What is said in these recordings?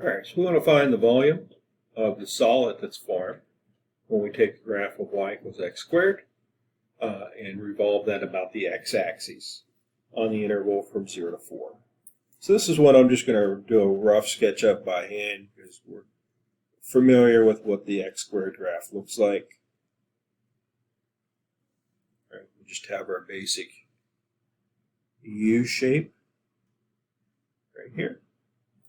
All right, so we want to find the volume of the solid that's formed when we take the graph of y equals x squared and revolve that about the x-axis on the interval from 0 to 4. So this is what I'm just going to do a rough sketch up by hand because we're familiar with what the x squared graph looks like. All right, we just have our basic U shape right here.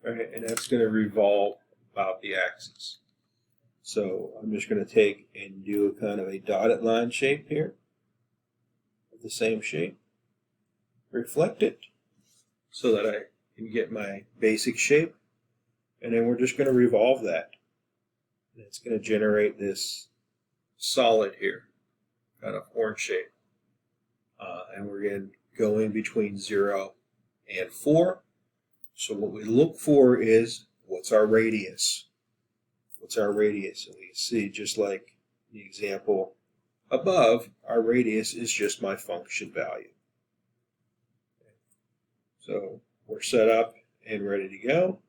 All right, and that's going to revolve about the axis. So I'm just going to take and do a kind of a dotted line shape here of the same shape. Reflect it so that I can get my basic shape. And then we're just going to revolve that. And it's going to generate this solid here, kind of horn shape. And we're going to go in between 0 and 4. So what we look for is, what's our radius? What's our radius? And we can see, just like the example above, our radius is just my function value. So we're set up and ready to go.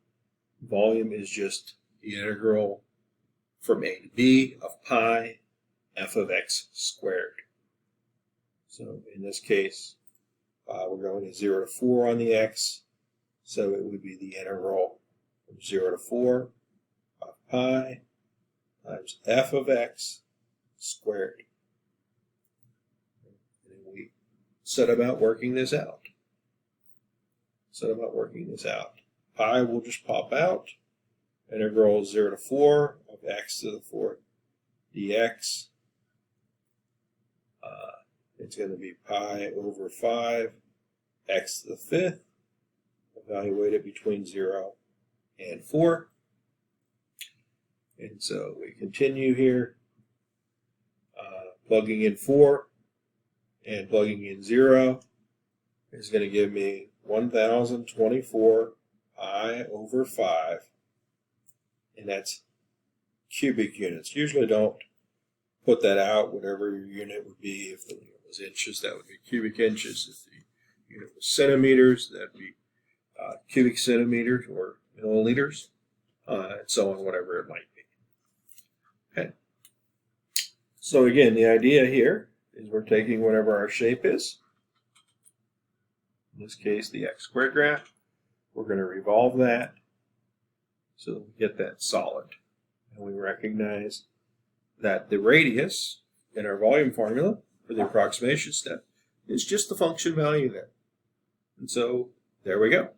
Volume is just the integral from a to b of pi f of x squared. So in this case, we're going to 0 to 4 on the x. So it would be the integral from 0 to 4 of pi times f of x squared. And then we set about working this out. Pi will just pop out. Integral 0 to 4 of x to the 4th dx. It's going to be pi over 5 x to the 5th. Evaluate it between 0 and 4. And so we continue here, plugging in 4 and plugging in 0 is going to give me 1024 pi over 5, and that's cubic units. Usually don't put that out, whatever your unit would be. If the unit was inches, that would be cubic inches. If the unit was centimeters, that would be cubic centimeters or milliliters, and so on, whatever it might be. Okay. So again, the idea here is we're taking whatever our shape is. In this case, the x squared graph. We're going to revolve that so that we get that solid. And we recognize that the radius in our volume formula for the approximation step is just the function value there. And so there we go.